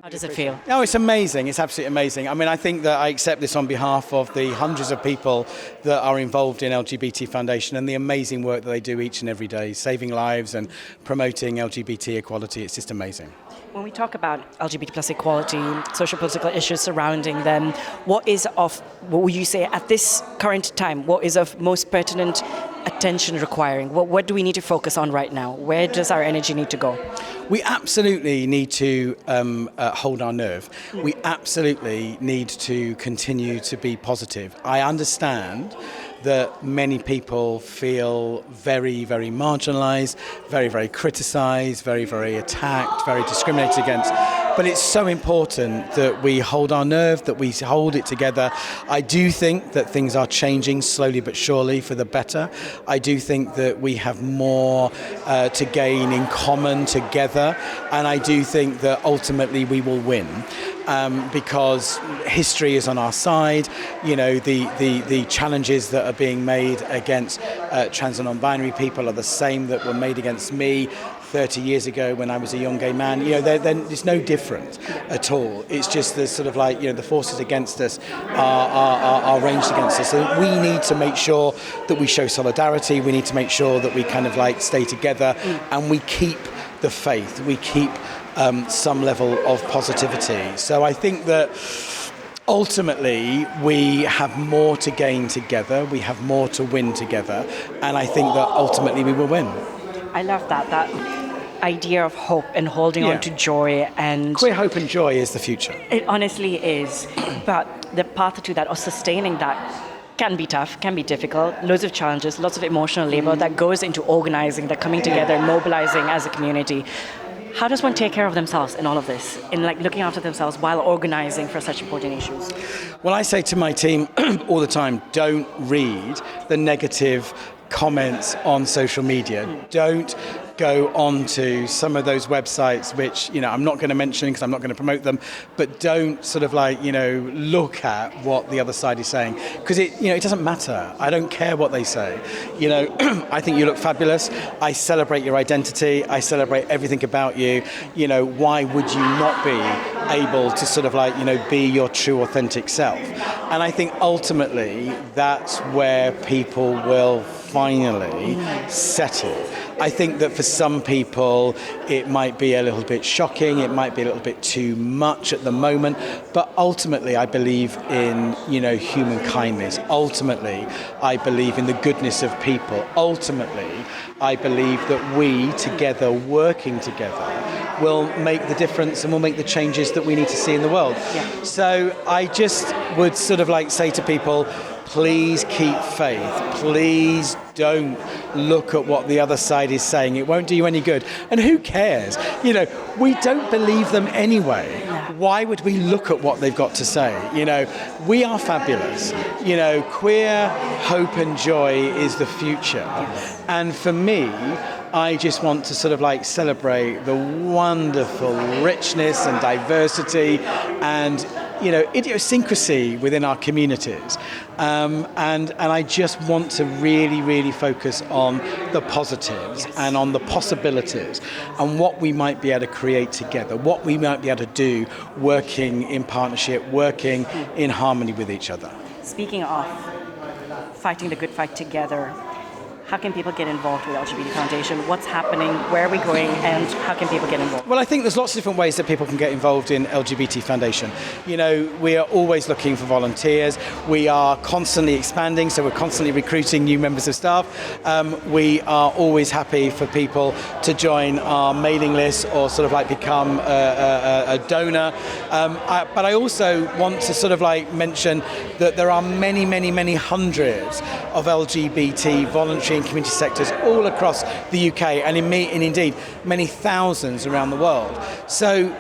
How does it feel? No, it's amazing. It's absolutely amazing. I mean, I think that I accept this on behalf of the hundreds of people that are involved in LGBT Foundation and the amazing work that they do each and every day, saving lives and promoting LGBT equality. It's just amazing. When we talk about LGBT plus equality, social political issues surrounding them, what would you say at this current time, what is of most pertinent attention requiring? What do we need to focus on right now? Where does our energy need to go? We absolutely need to hold our nerve. We absolutely need to continue to be positive. I understand that many people feel very, very marginalised, very, very criticised, very, very attacked, very discriminated against. But it's so important that we hold our nerve, that we hold it together. I do think that things are changing slowly but surely for the better. I do think that we have more to gain in common together. And I do think that ultimately we will win. Because history is on our side. You know, the challenges that are being made against trans and non-binary people are the same that were made against me 30 years ago when I was a young gay man. You know, there's no different at all. It's just the sort of like, you know, the forces against us are ranged against us. So we need to make sure that we show solidarity. We need to make sure that we kind of like stay together and we keep the faith. We keep some level of positivity. So I think that ultimately we have more to gain together, we have more to win together, and I think that ultimately we will win. I love that idea of hope and holding on to joy. And queer hope and joy is the future. It honestly is. But the path to that or sustaining that can be tough, can be difficult, loads of challenges, lots of emotional labor that goes into organizing, that coming together, mobilizing as a community. How does one take care of themselves in all of this, in like looking after themselves while organizing for such important issues? Well, I say to my team all the time, don't read the negative comments on social media. Don't go on to some of those websites which, you know, I'm not going to mention because I'm not going to promote them, but don't sort of like, you know, look at what the other side is saying, because it doesn't matter. I don't care what they say. You know, I think you look fabulous. I celebrate your identity. I celebrate everything about you. You know, why would you not be able to sort of like, you know, be your true authentic self? And I think ultimately that's where people will finally settle. I think that for some people it might be a little bit shocking, it might be a little bit too much at the moment, but ultimately I believe in, you know, human kindness. Ultimately I believe in the goodness of people. Ultimately I believe that we together, working together, will make the difference and will make the changes that we need to see in the world. Yeah. So I just would sort of like say to people, please keep faith. Please don't look at what the other side is saying. It won't do you any good. And who cares? You know, we don't believe them anyway. Why would we look at what they've got to say? You know, we are fabulous. You know, queer hope and joy is the future. And for me, I just want to sort of like celebrate the wonderful richness and diversity and, you know, idiosyncrasy within our communities. And I just want to really, really focus on the positives and on the possibilities and what we might be able to create together, what we might be able to do working in partnership, working in harmony with each other. Speaking of fighting the good fight together, how can people get involved with LGBT Foundation? What's happening? Where are we going? And how can people get involved? Well, I think there's lots of different ways that people can get involved in LGBT Foundation. You know, we are always looking for volunteers. We are constantly expanding, so we're constantly recruiting new members of staff. We are always happy for people to join our mailing list or sort of like become a donor. But I also want to sort of like mention that there are many, many, many hundreds of LGBT voluntary and community sectors all across the UK and indeed many thousands around the world. So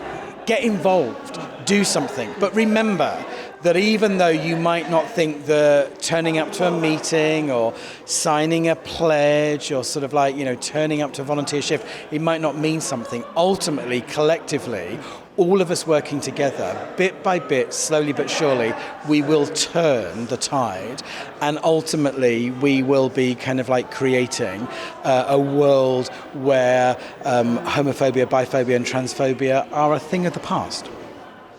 get involved, do something. But remember that even though you might not think that turning up to a meeting or signing a pledge or sort of like, you know, turning up to a volunteer shift, it might not mean something. Ultimately, collectively, all of us working together, bit by bit, slowly but surely, we will turn the tide, and ultimately we will be kind of like creating a world where homophobia, biphobia and transphobia are a thing of the past.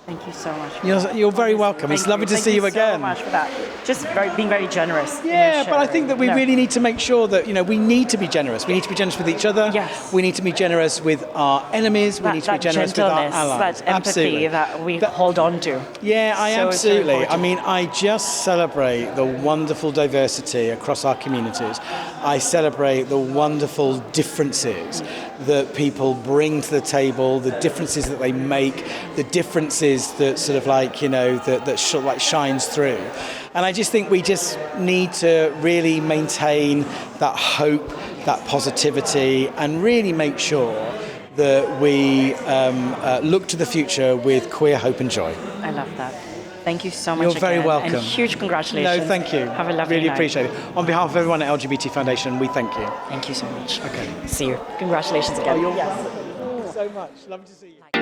Thank you so much. You're very welcome. It's lovely to see you again. Thank you so much for that. Just being very generous. in your Yeah, but I sharing. think that we really need to make sure that, we need to be generous. We need to be generous with each other. Yes. We need to be generous with our enemies. We need to be generous with our gentleness, allies. that empathy Absolutely. that we hold on to. Yeah, I So absolutely. I important. mean, I just celebrate the wonderful diversity across our communities. I celebrate the wonderful differences that people bring to the table, the differences that they make, the differences that sort of that shines through. And I just think we just need to really maintain that hope, that positivity, and really make sure that we look to the future with queer hope and joy. I love that. Thank you so much. You're very again, welcome. And huge congratulations. No, thank you. Have a lovely Really night. appreciate it. On behalf of everyone at LGBT Foundation, we thank you. Thank you so much. Okay. See you. Congratulations again. You're welcome so much. Lovely to see you.